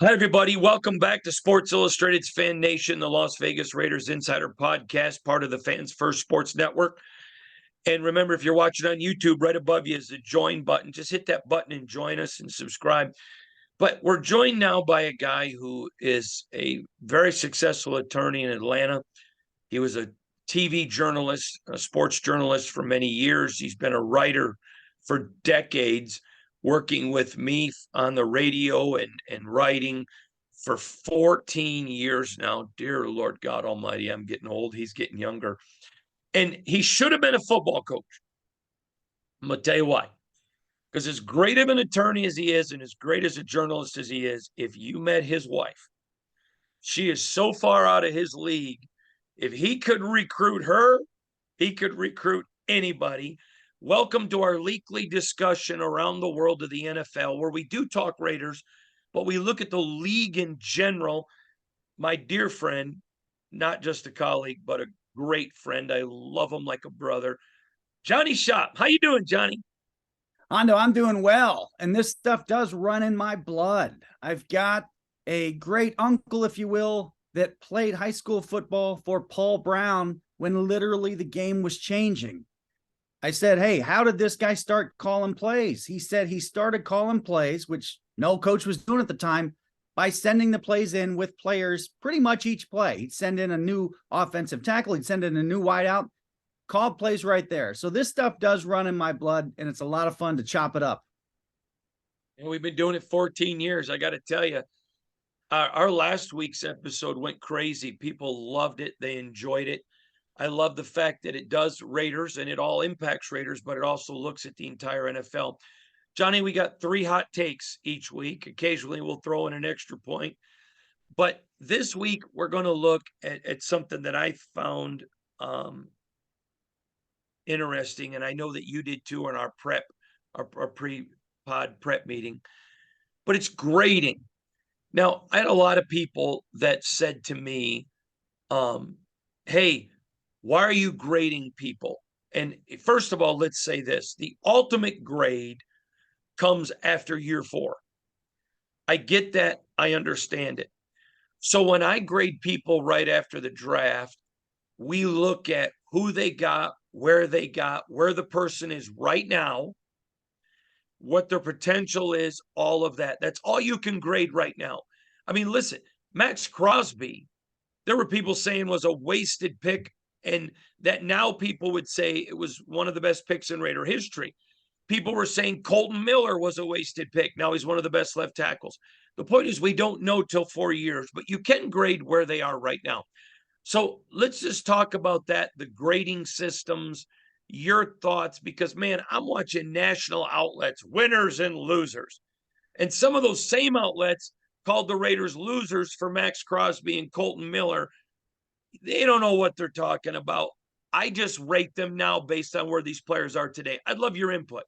Hi, everybody. Welcome back to Sports Illustrated's Fan Nation, the Las Vegas Raiders Insider Podcast, part of the Fans First Sports Network. And remember, if you're watching on YouTube, right above you is the join button. Just hit that button and join us and subscribe. But we're joined now by a guy who is a very successful attorney in Atlanta. He was a TV journalist, a sports journalist for many years. He's been a writer for decades, working with me on the radio and writing for 14 years now. Dear Lord God Almighty, I'm getting old. He's getting younger. And he should have been a football coach. I'm going to tell you why. Because as great of an attorney as he is and as great as a journalist as he is, if you met his wife, she is so far out of his league. If he could recruit her, he could recruit anybody. Welcome to our weekly discussion around the world of the NFL, where we do talk Raiders, but we look at the league in general. My dear friend, not just a colleague, but a great friend. I love him like a brother. Johnny Shop. How you doing, Johnny? Hondo, I'm doing well, and this stuff does run in my blood. I've got a great uncle, if you will, that played high school football for Paul Brown when literally the game was changing. I said, hey, how did this guy start calling plays? He said he started calling plays, which no coach was doing at the time, by sending the plays in with players pretty much each play. He'd send in a new offensive tackle. He'd send in a new wideout. Call plays right there. So this stuff does run in my blood, and it's a lot of fun to chop it up. And we've been doing it 14 years. I got to tell you, our last week's episode went crazy. People loved it. They enjoyed it. I love the fact that it does Raiders and it all impacts Raiders, but it also looks at the entire NFL. Johnny, we got 3 hot takes each week. Occasionally we'll throw in an extra point. But this week we're going to look at something that I found interesting, and I know that you did too in our pre-pod prep meeting, but it's grading. Now, I had a lot of people that said to me, hey, why are you grading people? And first of all, let's say this. The ultimate grade comes after year 4. I get that. I understand it. So when I grade people right after the draft, we look at who they got, where the person is right now, what their potential is, all of that. That's all you can grade right now. I mean, listen, Max Crosby, there were people saying was a wasted pick, and that now people would say it was one of the best picks in Raider history. People were saying Colton Miller was a wasted pick. Now he's one of the best left tackles. The point is we don't know till 4 years, but you can grade where they are right now. So let's just talk about that, the grading systems, your thoughts, because, man, I'm watching national outlets, winners and losers. And some of those same outlets called the Raiders losers for Max Crosby and Colton Miller. They don't know what they're talking about. I just rate them now based on where these players are today. I'd love your input.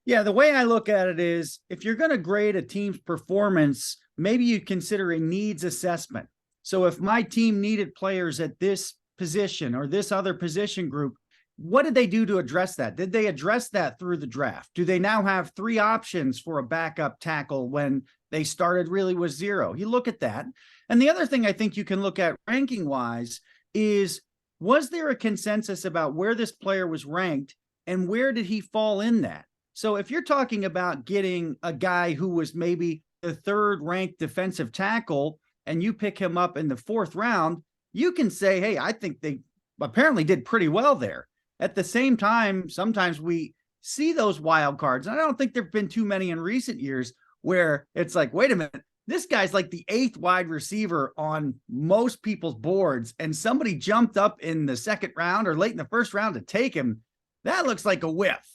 Yeah, the way I look at it is if you're going to grade a team's performance, maybe you consider a needs assessment. So if my team needed players at this position or this other position group, what did they do to address that? Did they address that through the draft? Do they now have 3 options for a backup tackle when they started really with 0? You look at that. And the other thing I think you can look at ranking wise is, was there a consensus about where this player was ranked and where did he fall in that? So if you're talking about getting a guy who was maybe the 3rd ranked defensive tackle and you pick him up in the 4th round, you can say, hey, I think they apparently did pretty well there. At the same time, sometimes we see those wild cards. And I don't think there've been too many in recent years where it's like, wait a minute, this guy's like the 8th wide receiver on most people's boards, and somebody jumped up in the 2nd round or late in the 1st round to take him. That looks like a whiff.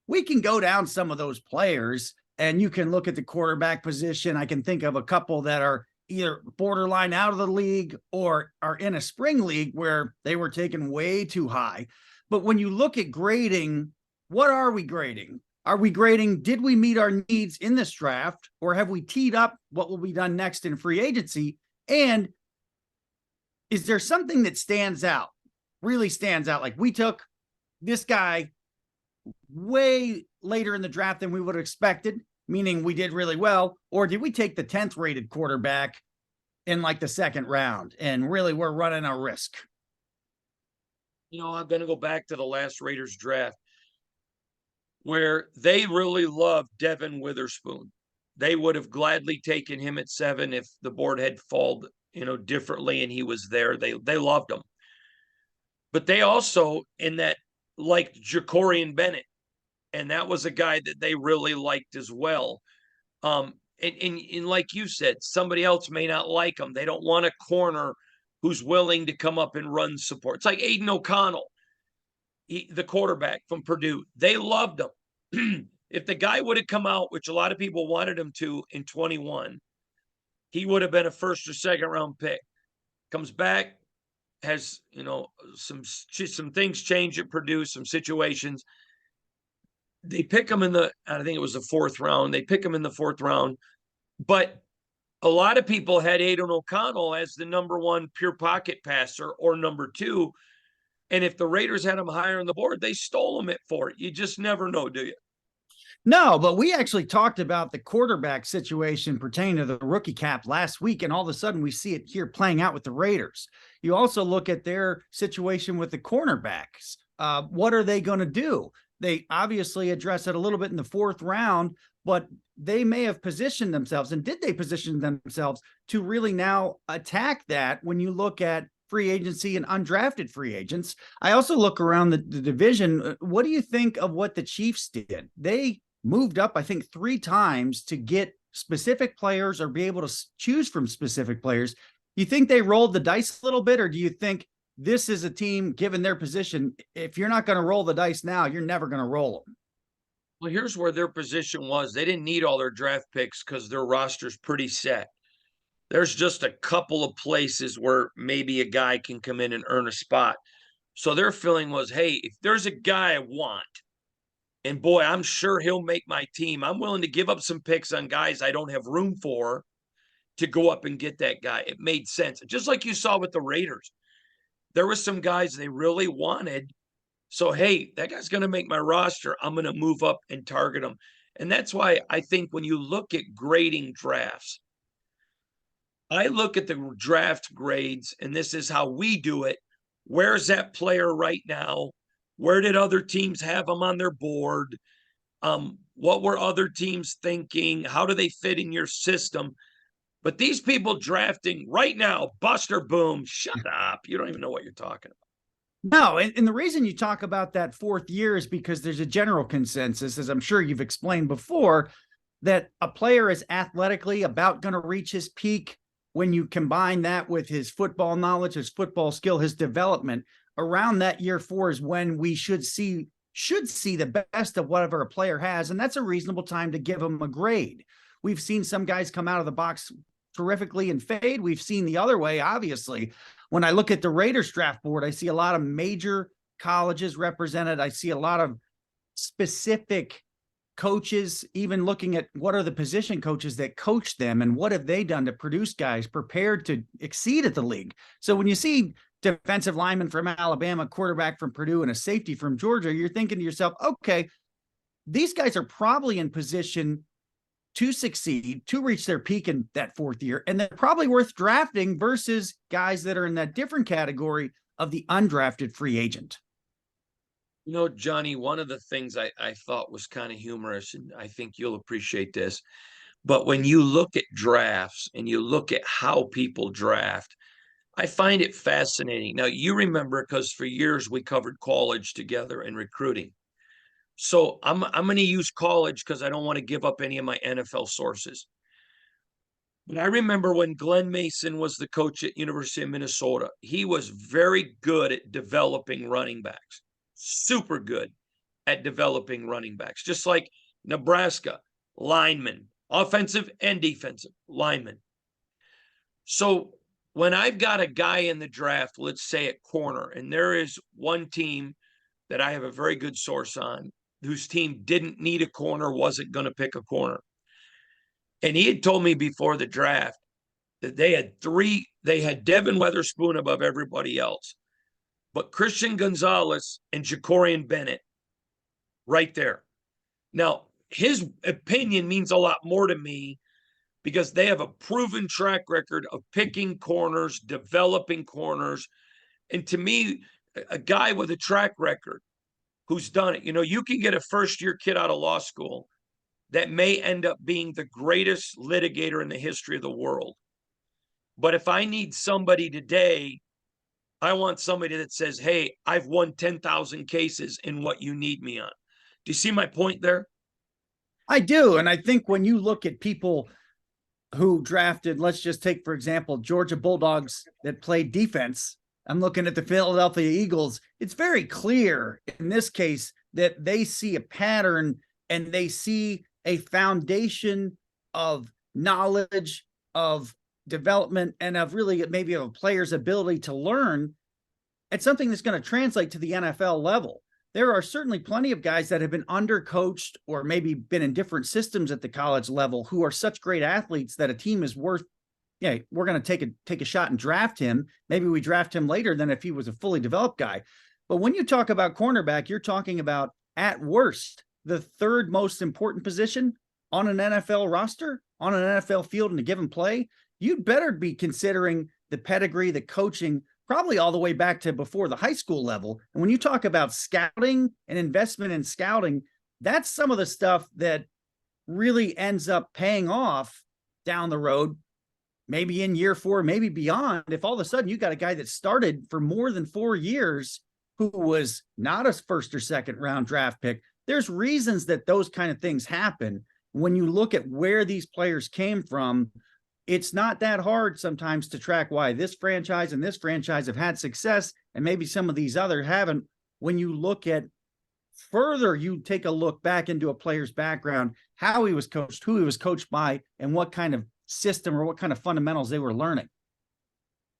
We can go down some of those players, and you can look at the quarterback position. I can think of a couple that are either borderline out of the league or are in a spring league where they were taken way too high. But when you look at grading, what are we grading? Are we grading, did we meet our needs in this draft, or have we teed up what will be done next in free agency? And is there something that stands out, really stands out? Like, we took this guy way later in the draft than we would have expected. meaning we did really well, or did we take the 10th rated quarterback in like the second round and really we're running a risk? I'm going to go back to the last Raiders draft where they really loved Devin Witherspoon. They would have gladly taken him at 7 if the board had fallen, differently and he was there. They loved him. But they also, in that, liked Jacorian Bennett, and that was a guy that they really liked as well. And like you said, somebody else may not like him. They don't want a corner who's willing to come up and run support. It's like Aiden O'Connell, the quarterback from Purdue. They loved him. If the guy would have come out, which a lot of people wanted him to in 21, he would have been a first or second round pick. Comes back, has some things change at Purdue, some situations. They pick him I think it was the 4th round. They pick him in the 4th round, but a lot of people had Aiden O'Connell as the number 1 pure pocket passer or number 2. And if the Raiders had him higher on the board, they stole him at 4. You just never know, do you? No, but we actually talked about the quarterback situation pertaining to the rookie cap last week, and all of a sudden we see it here playing out with the Raiders. You also look at their situation with the cornerbacks. What are they going to do? They obviously address it a little bit in the 4th round, but they may have positioned themselves, and did they position themselves to really now attack that when you look at free agency and undrafted free agents? I also look around the division. What do you think of what the Chiefs did? They moved up, I think, 3 times to get specific players or be able to choose from specific players. You think they rolled the dice a little bit, or do you think this is a team, given their position, if you're not going to roll the dice now, you're never going to roll them? Well, here's where their position was. They didn't need all their draft picks because their roster's pretty set. There's just a couple of places where maybe a guy can come in and earn a spot. So their feeling was, hey, if there's a guy I want, and boy, I'm sure he'll make my team, I'm willing to give up some picks on guys I don't have room for to go up and get that guy. It made sense. Just like you saw with the Raiders. There were some guys they really wanted. So, hey, that guy's going to make my roster. I'm going to move up and target him. And that's why I think when you look at grading drafts, I look at the draft grades, and this is how we do it. Where's that player right now? Where did other teams have them on their board? What were other teams thinking? How do they fit in your system? But these people drafting right now, Buster Boom, shut up. You don't even know what you're talking about. No, and the reason you talk about that 4th year is because there's a general consensus, as I'm sure you've explained before, that a player is athletically about going to reach his peak. When you combine that with his football knowledge, his football skill, his development, around that year 4 is when we should see the best of whatever a player has. And that's a reasonable time to give him a grade. We've seen some guys come out of the box terrifically and fade. We've seen the other way, obviously. When I look at the Raiders draft board, I see a lot of major colleges represented. I see a lot of specific coaches, even looking at what are the position coaches that coach them and what have they done to produce guys prepared to exceed at the league. So when you see defensive lineman from Alabama, quarterback from Purdue, and a safety from Georgia, you're thinking to yourself, okay, these guys are probably in position to succeed, to reach their peak in that 4th year, and they're probably worth drafting versus guys that are in that different category of the undrafted free agent. Johnny, one of the things I thought was kind of humorous, and I think you'll appreciate this, but when you look at drafts and you look at how people draft, I find it fascinating. Now, you remember, because for years we covered college together and recruiting. So I'm going to use college because I don't want to give up any of my NFL sources. But I remember when Glenn Mason was the coach at University of Minnesota, he was very good at developing running backs, super good at developing running backs, just like Nebraska, linemen, offensive and defensive linemen. So when I've got a guy in the draft, let's say at corner, and there is one team that I have a very good source on, whose team didn't need a corner, wasn't going to pick a corner. And he had told me before the draft that they had Devin Witherspoon above everybody else, but Christian Gonzalez and Jacorian Bennett right there. Now, his opinion means a lot more to me because they have a proven track record of picking corners, developing corners. And to me, a guy with a track record who's done it, you can get a first year kid out of law school that may end up being the greatest litigator in the history of the world. But if I need somebody today, I want somebody that says, hey, I've won 10,000 cases in what you need me on. Do you see my point there? I do. And I think when you look at people who drafted, let's just take, for example, Georgia Bulldogs that played defense. I'm looking at the Philadelphia Eagles. It's very clear in this case that they see a pattern and they see a foundation of knowledge, of development, and of really maybe of a player's ability to learn. It's something that's going to translate to the NFL level. There are certainly plenty of guys that have been undercoached or maybe been in different systems at the college level who are such great athletes that a team is worth, yeah, we're going to take a shot and draft him. Maybe we draft him later than if he was a fully developed guy. But when you talk about cornerback, you're talking about, at worst, the third most important position on an NFL roster, on an NFL field in a given play. You'd better be considering the pedigree, the coaching, probably all the way back to before the high school level. And when you talk about scouting and investment in scouting, that's some of the stuff that really ends up paying off down the road, maybe in year 4, maybe beyond. If all of a sudden you got a guy that started for more than 4 years who was not a first or second round draft pick, there's reasons that those kind of things happen. When you look at where these players came from, it's not that hard sometimes to track why this franchise and this franchise have had success and maybe some of these others haven't. When you look at further, you take a look back into a player's background, how he was coached, who he was coached by, and what kind of system or what kind of fundamentals they were learning.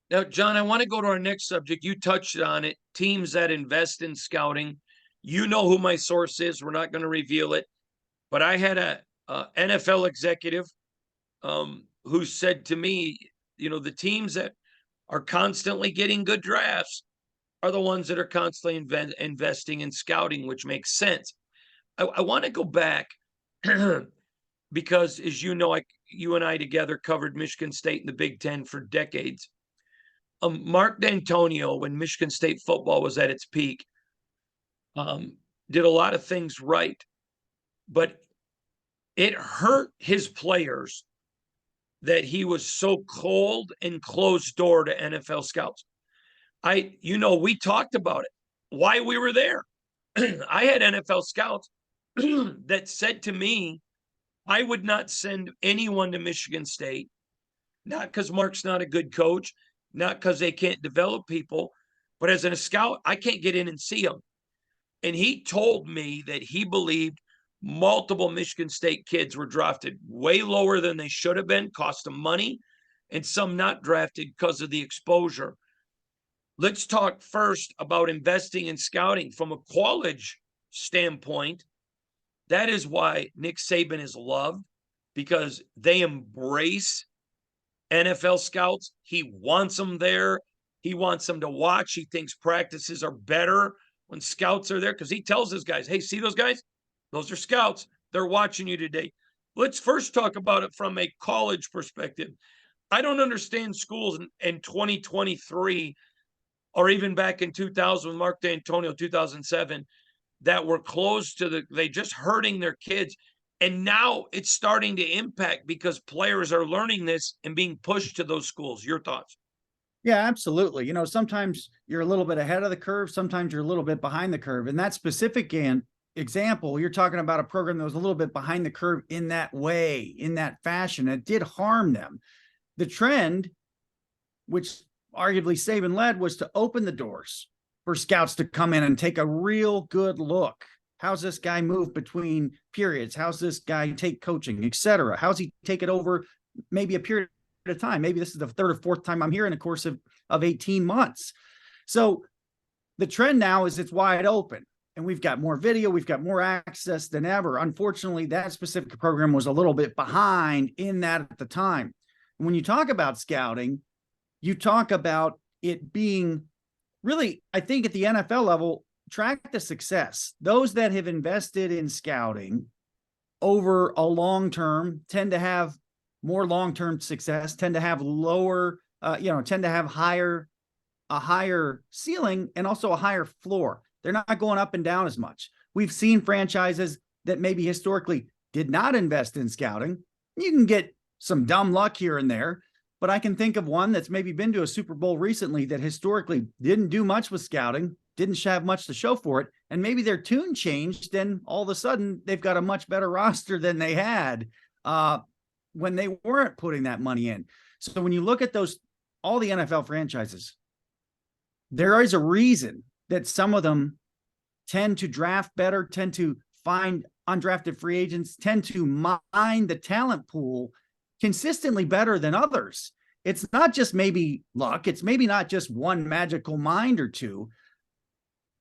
Now, John, I want to go to our next subject. You touched on it, teams that invest in scouting. You know who my source is. We're not going to reveal it. But I had a NFL executive who said to me, the teams that are constantly getting good drafts are the ones that are constantly investing in scouting, which makes sense. I want to go back because, as you know, you and I together covered Michigan State in the Big Ten for decades. Mark D'Antonio, when Michigan State football was at its peak, did a lot of things right, but it hurt his players that he was so cold and closed door to NFL scouts. We talked about it, why we were there. I had NFL scouts that said to me, I would not send anyone to Michigan State, not because Mark's not a good coach, not because they can't develop people, but as a scout, I can't get in and see them. And he told me that he believed multiple Michigan State kids were drafted way lower than they should have been, cost them money, and some not drafted because of the exposure. Let's talk first about investing in scouting from a college standpoint. That is why Nick Saban is loved, because they embrace NFL scouts. He wants them there. He wants them to watch. He thinks practices are better when scouts are there because he tells his guys, hey, see those guys? Those are scouts. They're watching you today. Let's first talk about it from a college perspective. I don't understand schools in 2023 or even back in 2000 with Mark D'Antonio, 2007, that were closed to they just hurting their kids. And now it's starting to impact because players are learning this and being pushed to those schools. Your thoughts? Yeah, absolutely. Sometimes you're a little bit ahead of the curve. Sometimes you're a little bit behind the curve. In that specific example, you're talking about a program that was a little bit behind the curve in that way, in that fashion. It did harm them. The trend, which arguably Saban led, was to open the doors for scouts to come in and take a real good look. How's this guy move between periods? How's this guy take coaching, et cetera? How's he take it over maybe a period of time? Maybe this is the third or fourth time I'm here in a course of 18 months. So the trend now is it's wide open. And we've got more video, we've got more access than ever. Unfortunately, that specific program was a little bit behind in that at the time. When you talk about scouting, you talk about it being really, I think at the NFL level, track the success. Those that have invested in scouting over a long term tend to have more long term success, tend to have lower, tend to have a higher ceiling and also a higher floor. They're not going up and down as much. We've seen franchises that maybe historically did not invest in scouting. You can get some dumb luck here and there, but I can think of one that's maybe been to a Super Bowl recently that historically didn't do much with scouting, didn't have much to show for it, and maybe their tune changed, and all of a sudden they've got a much better roster than they had when they weren't putting that money in. So when you look at all the NFL franchises, there is a reason that some of them tend to draft better, tend to find undrafted free agents, tend to mine the talent pool consistently better than others. It's not just maybe luck. It's maybe not just one magical mind or two.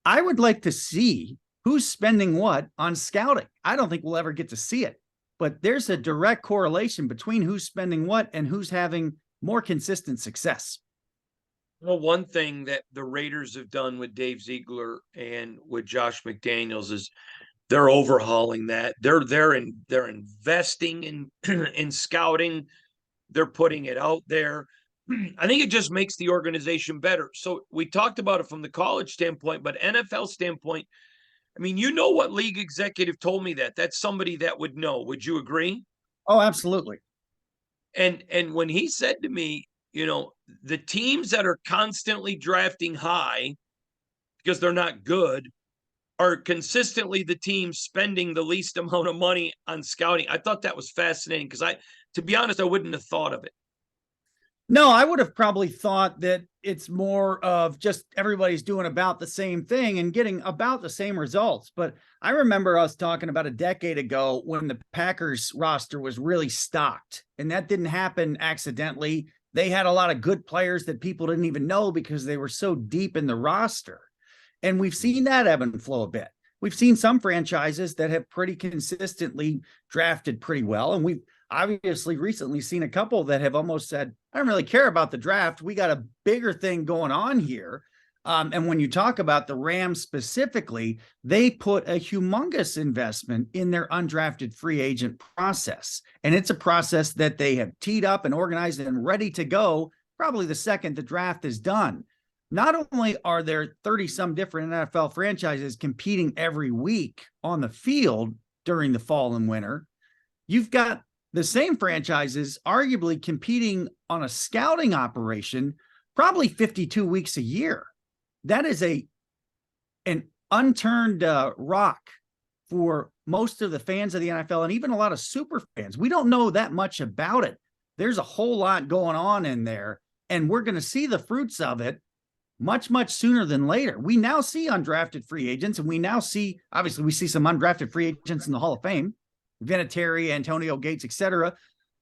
I would like to see who's spending what on scouting. I don't think we'll ever get to see it, but there's a direct correlation between who's spending what and who's having more consistent success. Well, one thing that the Raiders have done with Dave Ziegler and with Josh McDaniels is they're overhauling that. They're investing in in scouting. They're putting it out there. I think it just makes the organization better. So we talked about it from the college standpoint, but NFL standpoint, I mean, you know what league executive told me that? That's somebody that would know. Would you agree? Oh, absolutely. And when he said to me, the teams that are constantly drafting high because they're not good are consistently the teams spending the least amount of money on scouting. I thought that was fascinating because to be honest, I wouldn't have thought of it. No, I would have probably thought that it's more of just everybody's doing about the same thing and getting about the same results. But I remember us talking about a decade ago when the Packers roster was really stocked, and that didn't happen accidentally. They had a lot of good players that people didn't even know because they were so deep in the roster. And we've seen that ebb and flow a bit. We've seen some franchises that have pretty consistently drafted pretty well. And we've obviously recently seen a couple that have almost said, I don't really care about the draft. We got a bigger thing going on here. And when you talk about the Rams specifically, they put a humongous investment in their undrafted free agent process. And it's a process that they have teed up and organized and ready to go probably the second the draft is done. Not only are there 30 some different NFL franchises competing every week on the field during the fall and winter, you've got the same franchises arguably competing on a scouting operation probably 52 weeks a year. That is an unturned rock for most of the fans of the NFL and even a lot of super fans. We don't know that much about it. There's a whole lot going on in there, and we're going to see the fruits of it much, much sooner than later. We now see undrafted free agents, and we now see, obviously, we see some undrafted free agents in the Hall of Fame, Vinatieri, Antonio Gates, etc.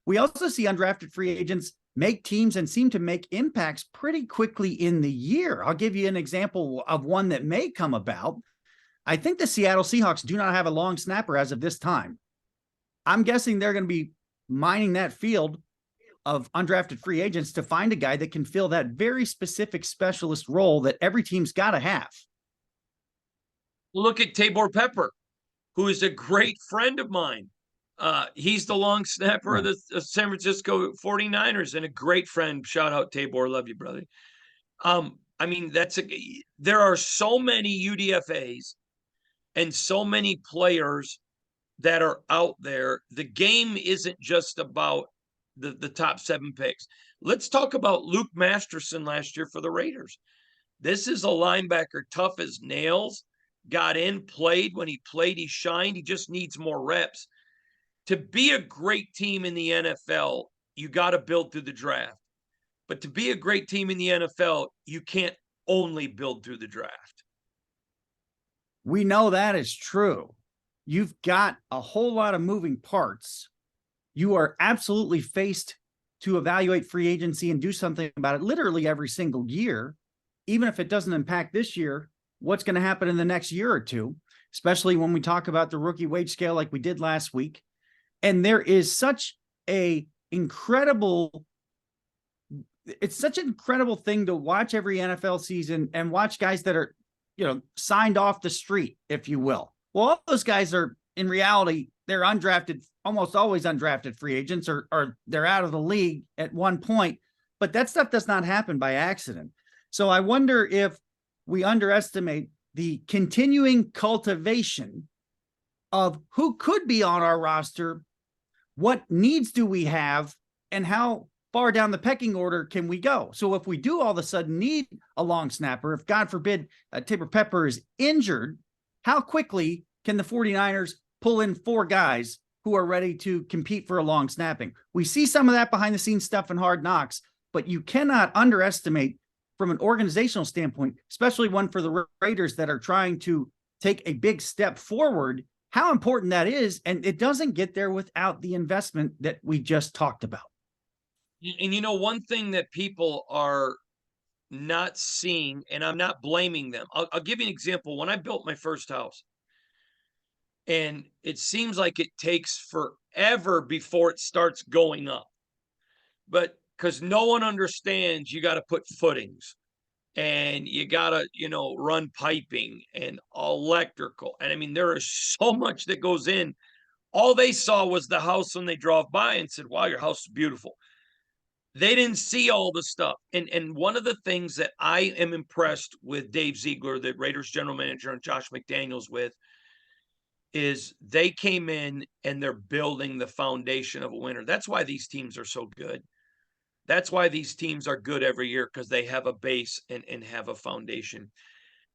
We also see undrafted free agents make teams and seem to make impacts pretty quickly in the year. I'll give you an example of one that may come about. I think the Seattle Seahawks do not have a long snapper as of this time. I'm guessing they're going to be mining that field of undrafted free agents to find a guy that can fill that very specific specialist role that every team's got to have. Look at Tabor Pepper, who is a great friend of mine. He's the long snapper of the San Francisco 49ers and a great friend. Shout out Tabor. Love you, brother. I mean, there are so many UDFAs and so many players that are out there. The game isn't just about the top 7 picks. Let's talk about Luke Masterson last year for the Raiders. This is a linebacker, tough as nails, got in, played. When he played, he shined. He just needs more reps. To be a great team in the NFL, you got to build through the draft. But to be a great team in the NFL, you can't only build through the draft. We know that is true. You've got a whole lot of moving parts. You are absolutely faced to evaluate free agency and do something about it literally every single year. Even if it doesn't impact this year, what's going to happen in the next year or two, especially when we talk about the rookie wage scale like we did last week. And there is such an incredible thing to watch every NFL season and watch guys that are, signed off the street, if you will. Well, all those guys are in reality, they're undrafted, almost always undrafted free agents, or they're out of the league at one point. But that stuff does not happen by accident. So I wonder if we underestimate the continuing cultivation of who could be on our roster, what needs do we have, and how far down the pecking order can we go? So if we do all of a sudden need a long snapper, if God forbid Tabor Pepper is injured, how quickly can the 49ers pull in 4 guys who are ready to compete for a long snapping? We see some of that behind the scenes stuff in Hard Knocks, but you cannot underestimate from an organizational standpoint, especially one for the Raiders that are trying to take a big step forward, how important that is. And it doesn't get there without the investment that we just talked about. And one thing that people are not seeing, and I'm not blaming them. I'll give you an example. When I built my first house, and it seems like it takes forever before it starts going up, but because no one understands, you got to put footings and you got to, run piping and electrical. And I mean, there is so much that goes in. All they saw was the house when they drove by and said, wow, your house is beautiful. They didn't see all the stuff. And one of the things that I am impressed with Dave Ziegler, the Raiders general manager, and Josh McDaniels with, is they came in and they're building the foundation of a winner. That's why these teams are so good. That's why these teams are good every year, because they have a base and have a foundation.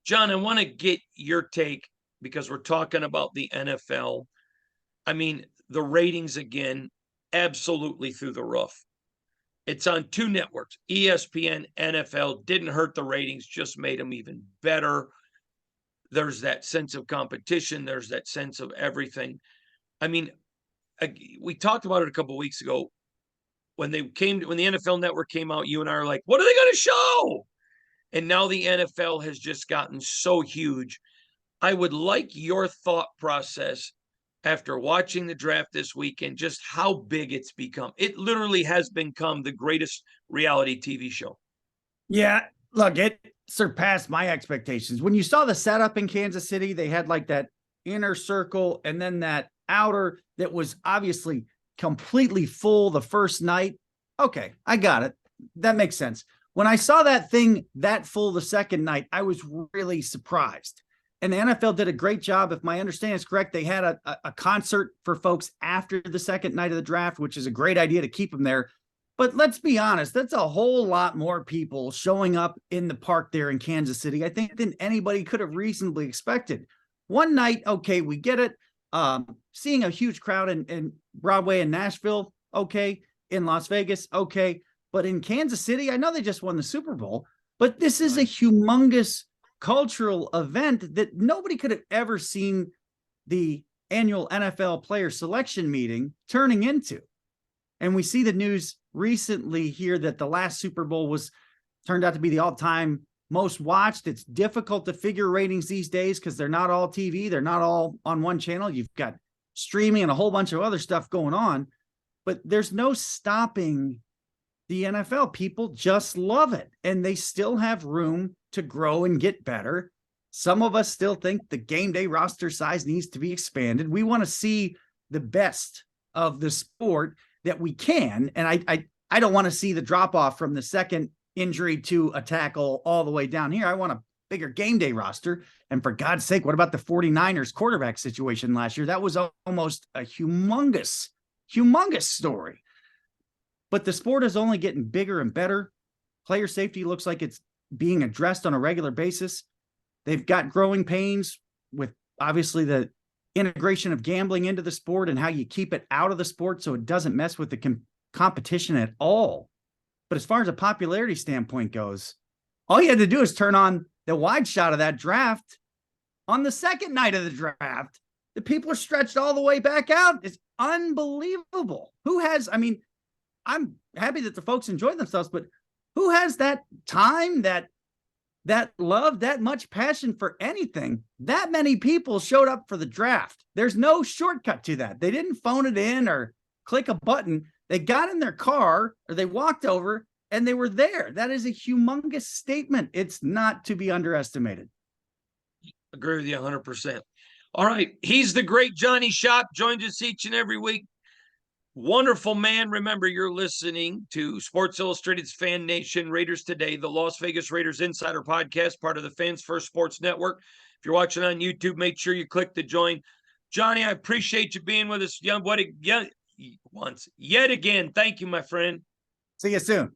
John, I want to get your take because we're talking about the NFL. I mean, the ratings again, absolutely through the roof. It's on 2 networks, ESPN, NFL. Didn't hurt the ratings, just made them even better. There's that sense of competition. There's that sense of everything. I mean, we talked about it a couple of weeks ago when the NFL Network came out. You and I are like, what are they going to show? And now the NFL has just gotten so huge. I would like your thought process after watching the draft this weekend, just how big it's become. It literally has become the greatest reality TV show. Yeah, look, it surpassed my expectations. When you saw the setup in Kansas City, they had like that inner circle and then that outer that was obviously completely full the first night. Okay, I got it. That makes sense. When I saw that thing that full the second night, I was really surprised. And the NFL did a great job. If my understanding is correct, they had a concert for folks after the second night of the draft, which is a great idea to keep them there. But let's be honest, that's a whole lot more people showing up in the park there in Kansas City, I think, than anybody could have reasonably expected. One night, okay, we get it. Seeing a huge crowd in Broadway in Nashville, okay. In Las Vegas, okay. But in Kansas City, I know they just won the Super Bowl, but this is a humongous cultural event that nobody could have ever seen the annual NFL player selection meeting turning into. And we see the news recently here that the last Super Bowl turned out to be the all-time most watched. It's difficult to figure ratings these days because they're not all TV. They're not all on one channel. You've got streaming and a whole bunch of other stuff going on, but there's no stopping the NFL. People just love it, and they still have room to grow and get better. Some of us still think the game day roster size needs to be expanded. We want to see the best of the sport that we can. And I don't want to see the drop off from the second injury to a tackle all the way down here. I want a bigger game day roster. And for God's sake, what about the 49ers quarterback situation last year? That was almost a humongous story. But the sport is only getting bigger and better. Player safety looks like it's being addressed on a regular basis. They've got growing pains with obviously the integration of gambling into the sport and how you keep it out of the sport so it doesn't mess with the competition at all. But as far as a popularity standpoint goes, all you had to do is turn on the wide shot of that draft on the second night of the draft. The people are stretched all the way back out. It's unbelievable. I'm happy that the folks enjoy themselves, but who has that time, that love, that much passion for anything? That many people showed up for the draft. There's no shortcut to that. They didn't phone it in or click a button. They got in their car or they walked over and they were there. That is a humongous statement. It's not to be underestimated. Agree with you 100%. All right. He's the great Johnny Shop, joins us each and every week. Wonderful man. Remember, you're listening to Sports Illustrated's Fan Nation Raiders Today, the Las Vegas Raiders Insider Podcast, part of the Fans First Sports Network. If you're watching on YouTube, make sure you click the join. Johnny, I appreciate you being with us. Yet again. Thank you, my friend. See you soon.